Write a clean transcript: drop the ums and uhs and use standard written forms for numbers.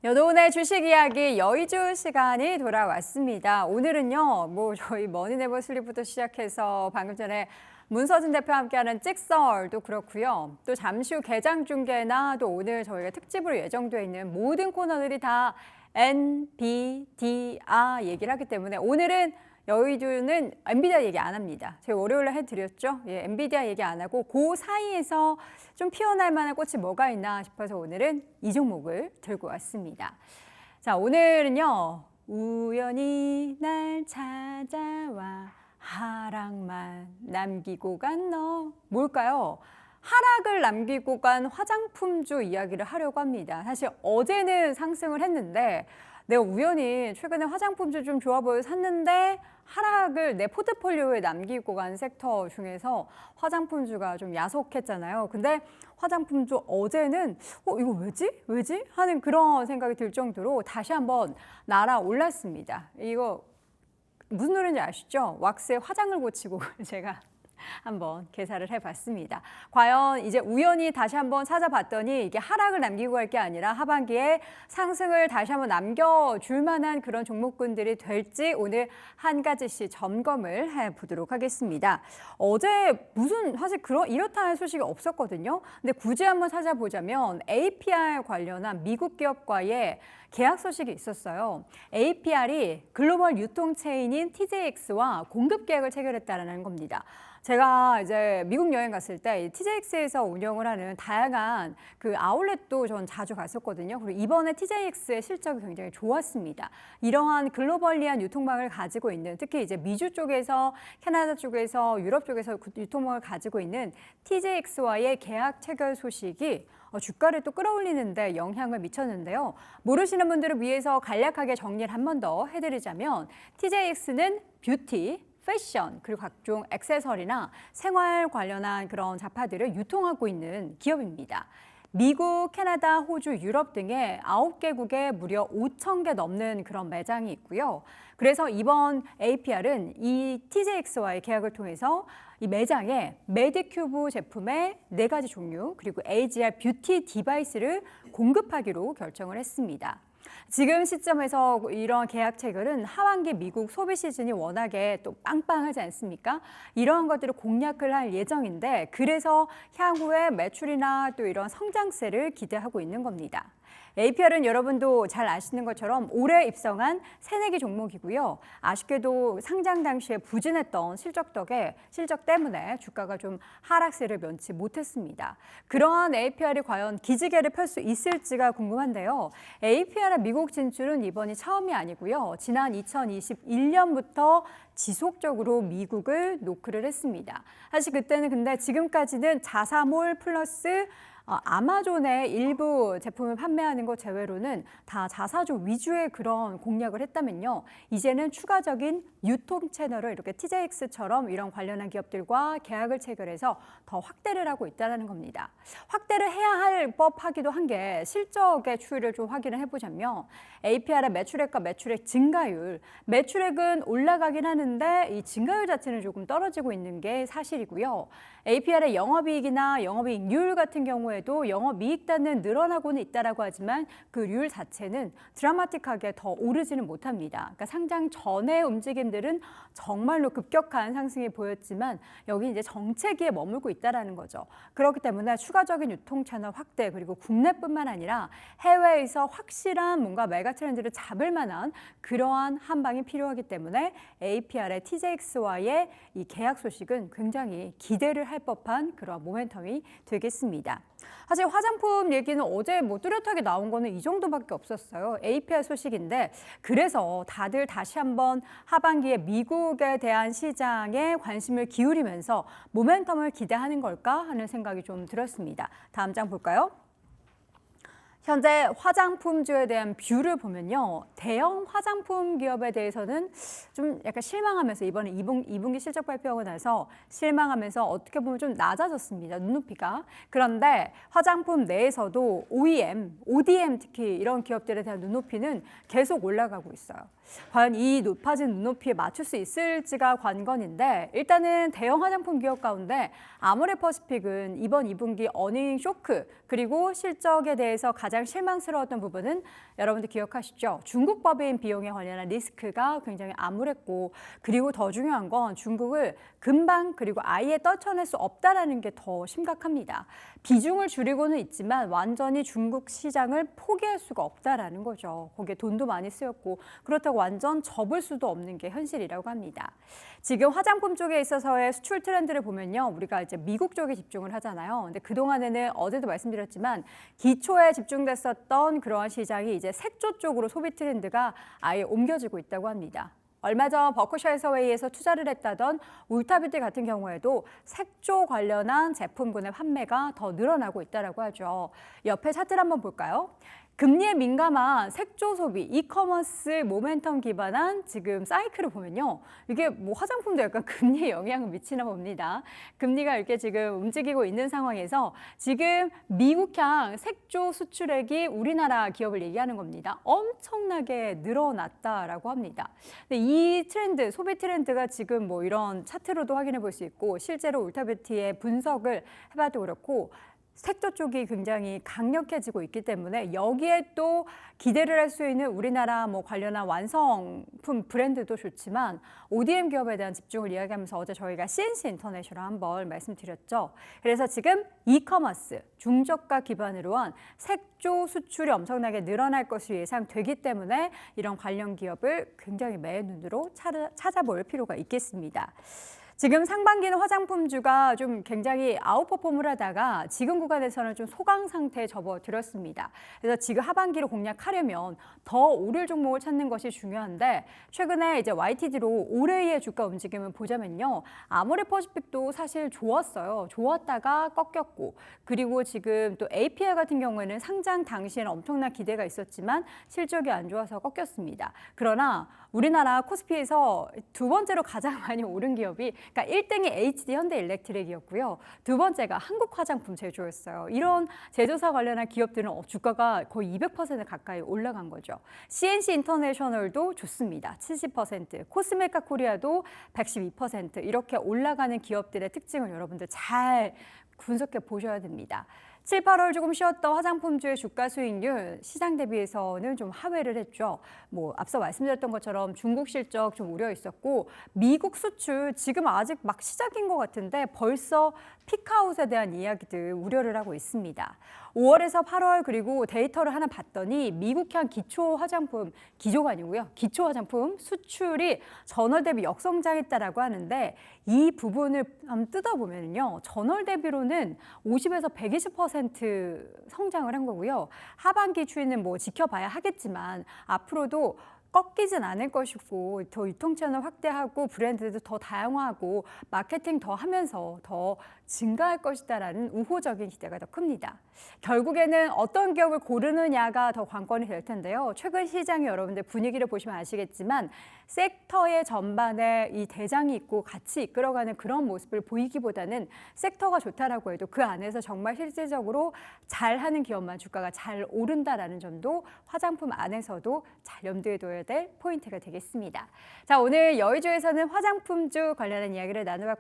여도은의 주식 이야기 여의주 시간이 돌아왔습니다. 오늘은요, 저희 머니네버 슬립부터 시작해서 방금 전에 문서진 대표와 함께하는 찍설도 그렇고요. 또 잠시 후 개장 중계나 또 오늘 저희가 특집으로 예정되어 있는 모든 코너들이 다 NVIDIA 얘기를 하기 때문에 오늘은 여의주는 엔비디아 얘기 안 합니다. 제가 월요일에 해드렸죠. 엔비디아 얘기 안 하고 그 사이에서 좀 피어날 만한 꽃이 뭐가 있나 싶어서 오늘은 이 종목을 들고 왔습니다. 자, 오늘은요. 우연히 날 찾아와 하락만 남기고 간 너. 뭘까요? 하락을 남기고 간 화장품주 이야기를 하려고 합니다. 사실 어제는 상승을 했는데 내가 우연히 최근에 화장품주 좀 좋아 보여서 샀는데 하락을 내 포트폴리오에 남기고 간 섹터 중에서 화장품주가 좀 야속했잖아요. 근데 화장품주 어제는 이거 왜지? 하는 그런 생각이 들 정도로 다시 한번 날아올랐습니다. 이거 무슨 노래인지 아시죠? 왁스에 화장을 고치고 제가 한번 계산을 해봤습니다. 과연 이제 우연히 다시 한번 찾아봤더니 이게 하락을 남기고 갈 게 아니라 하반기에 상승을 다시 한번 남겨줄 만한 그런 종목군들이 될지 오늘 한 가지씩 점검을 해보도록 하겠습니다. 어제 사실 이렇다 할 소식이 없었거든요. 근데 굳이 한번 찾아보자면 APR 관련한 미국 기업과의 계약 소식이 있었어요. APR이 글로벌 유통체인인 TJX와 공급 계약을 체결했다는 겁니다. 제가 이제 미국 여행 갔을 때 TJX에서 운영을 하는 다양한 그 아울렛도 전 자주 갔었거든요. 그리고 이번에 TJX의 실적이 굉장히 좋았습니다. 이러한 글로벌리한 유통망을 가지고 있는 특히 이제 미주 쪽에서 캐나다 쪽에서 유럽 쪽에서 유통망을 가지고 있는 TJX와의 계약 체결 소식이 주가를 또 끌어올리는데 영향을 미쳤는데요. 모르시는 분들을 위해서 간략하게 정리를 한 번 더 해드리자면 TJX는 뷰티, 패션, 그리고 각종 액세서리나 생활 관련한 그런 자파들을 유통하고 있는 기업입니다. 미국, 캐나다, 호주, 유럽 등의 9개국에 무려 5,000개 넘는 그런 매장이 있고요. 그래서 이번 APR은 이 TJX와의 계약을 통해서 이 매장에 메디큐브 제품의 4가지 종류 그리고 AGR 뷰티 디바이스를 공급하기로 결정을 했습니다. 지금 시점에서 이런 계약 체결은 하반기 미국 소비 시즌이 워낙에 또 빵빵하지 않습니까? 이러한 것들을 공략을 할 예정인데 그래서 향후에 매출이나 또 이런 성장세를 기대하고 있는 겁니다. APR은 여러분도 잘 아시는 것처럼 올해 입성한 새내기 종목이고요. 아쉽게도 상장 당시에 부진했던 실적 때문에 주가가 좀 하락세를 면치 못했습니다. 그러한 APR이 과연 기지개를 펼 수 있을지가 궁금한데요. APR의 미국 진출은 이번이 처음이 아니고요. 지난 2021년부터 지속적으로 미국을 노크를 했습니다. 사실 그때는 근데 지금까지는 자사몰 플러스 아마존의 일부 제품을 판매하는 것 제외로는 다 자사주 위주의 그런 공략을 했다면요. 이제는 추가적인 유통 채널을 이렇게 TJX처럼 이런 관련한 기업들과 계약을 체결해서 더 확대를 하고 있다는 겁니다. 확대를 해야 할 법하기도 한 게 실적의 추이를 좀 확인을 해보자면 APR의 매출액과 매출액 증가율, 매출액은 올라가긴 하는데 이 증가율 자체는 조금 떨어지고 있는 게 사실이고요. APR의 영업이익이나 영업이익률 같은 경우에도 영업이익단은 늘어나고는 있다라고 하지만 그 률 자체는 드라마틱하게 더 오르지는 못합니다. 그러니까 상장 전의 움직임들은 정말로 급격한 상승이 보였지만 여기 이제 정체기에 머물고 있다라는 거죠. 그렇기 때문에 추가적인 유통 채널 확대 그리고 국내뿐만 아니라 해외에서 확실한 뭔가 메가 트렌드를 잡을 만한 그러한 한방이 필요하기 때문에 APR의 TJX와의 이 계약 소식은 굉장히 기대를 할 법한 그런 모멘텀이 되겠습니다. 사실 화장품 얘기는 어제 뚜렷하게 나온 거는 이 정도밖에 없었어요. APR 소식인데 그래서 다들 다시 한번 하반기에 미국에 대한 시장에 관심을 기울이면서 모멘텀을 기대하는 걸까 하는 생각이 좀 들었습니다. 다음 장 볼까요? 현재 화장품주에 대한 뷰를 보면요. 대형 화장품 기업에 대해서는 좀 약간 실망하면서 이번에 2분기 실적 발표하고 나서 실망하면서 어떻게 보면 좀 낮아졌습니다. 눈높이가. 그런데 화장품 내에서도 OEM, ODM 특히 이런 기업들에 대한 눈높이는 계속 올라가고 있어요. 과연 이 높아진 눈높이에 맞출 수 있을지가 관건인데 일단은 대형 화장품 기업 가운데 아모레퍼시픽은 이번 2분기 어닝 쇼크 그리고 실적에 대해서 가장 실망스러웠던 부분은 여러분들 기억하시죠? 중국 법인 비용에 관련한 리스크가 굉장히 암울했고 그리고 더 중요한 건 중국을 금방 그리고 아예 떨쳐낼 수 없다는 게 더 심각합니다. 비중을 줄이고는 있지만 완전히 중국 시장을 포기할 수가 없다라는 거죠. 거기에 돈도 많이 쓰였고 그렇다고 완전 접을 수도 없는 게 현실이라고 합니다. 지금 화장품 쪽에 있어서의 수출 트렌드를 보면요. 우리가 이제 미국 쪽에 집중을 하잖아요. 근데 그동안에는 어제도 말씀드렸지만 기초에 집중됐었던 그러한 시장이 이제 색조 쪽으로 소비 트렌드가 아예 옮겨지고 있다고 합니다. 얼마 전 버크셔 해서웨이에서 투자를 했다던 울타뷰티 같은 경우에도 색조 관련한 제품군의 판매가 더 늘어나고 있다고 하죠. 옆에 차트를 한번 볼까요? 금리에 민감한 색조 소비, 이커머스 모멘텀 기반한 지금 사이클을 보면요. 이게 뭐 화장품도 약간 금리에 영향을 미치나 봅니다. 금리가 이렇게 지금 움직이고 있는 상황에서 지금 미국향 색조 수출액이 우리나라 기업을 얘기하는 겁니다. 엄청나게 늘어났다라고 합니다. 근데 이 트렌드, 소비 트렌드가 지금 뭐 이런 차트로도 확인해 볼 수 있고 실제로 울타뷰티의 분석을 해봐도 그렇고 색조 쪽이 굉장히 강력해지고 있기 때문에 여기에 또 기대를 할 수 있는 우리나라 뭐 관련한 완성품 브랜드도 좋지만 ODM 기업에 대한 집중을 이야기하면서 어제 저희가 CNC 인터내셔널 한번 말씀드렸죠. 그래서 지금 이커머스, 중저가 기반으로 한 색조 수출이 엄청나게 늘어날 것으로 예상되기 때문에 이런 관련 기업을 굉장히 매의 눈으로 찾아볼 필요가 있겠습니다. 지금 상반기는 화장품주가 좀 굉장히 아웃퍼폼을 하다가 지금 구간에서는 좀 소강 상태에 접어들었습니다. 그래서 지금 하반기를 공략하려면 더 오를 종목을 찾는 것이 중요한데 최근에 이제 YTD로 올해의 주가 움직임을 보자면요. 아모레퍼시픽도 사실 좋았어요. 좋았다가 꺾였고 그리고 지금 또 APL 같은 경우에는 상장 당시에는 엄청난 기대가 있었지만 실적이 안 좋아서 꺾였습니다. 그러나 우리나라 코스피에서 두 번째로 가장 많이 오른 기업이 그러니까 1등이 HD 현대일렉트릭이었고요. 두 번째가 한국화장품 제조였어요. 이런 제조사 관련한 기업들은 주가가 거의 200% 가까이 올라간 거죠. CNC 인터내셔널도 좋습니다. 70%, 코스메카 코리아도 112% 이렇게 올라가는 기업들의 특징을 여러분들 잘 분석해 보셔야 됩니다. 7, 8월 조금 쉬었던 화장품주의 주가 수익률 시장 대비해서는 좀 하회를 했죠. 뭐 앞서 말씀드렸던 것처럼 중국 실적 좀 우려 있었고 미국 수출 지금 아직 막 시작인 것 같은데 벌써 피크아웃에 대한 이야기들 우려를 하고 있습니다. 5월에서 8월 그리고 데이터를 하나 봤더니 미국향 기초 화장품, 기조가 아니고요. 기초 화장품 수출이 전월 대비 역성장했다라고 하는데 이 부분을 한번 뜯어보면요. 전월 대비로는 50에서 120% 성장을 한 거고요. 하반기 추이는 뭐 지켜봐야 하겠지만 앞으로도 꺾이진 않을 것이고 더 유통 채널 확대하고 브랜드도 더 다양화하고 마케팅 더 하면서 더 증가할 것이다라는 우호적인 기대가 더 큽니다. 결국에는 어떤 기업을 고르느냐가 더 관건이 될 텐데요. 최근 시장의 여러분들 분위기를 보시면 아시겠지만 섹터의 전반에 이 대장이 있고 같이 이끌어가는 그런 모습을 보이기보다는 섹터가 좋다라고 해도 그 안에서 정말 실질적으로 잘하는 기업만 주가가 잘 오른다라는 점도 화장품 안에서도 잘 염두에 둬야 될 포인트가 되겠습니다. 자, 오늘 여의주에서는 화장품주 관련한 이야기를 나눠봤고요.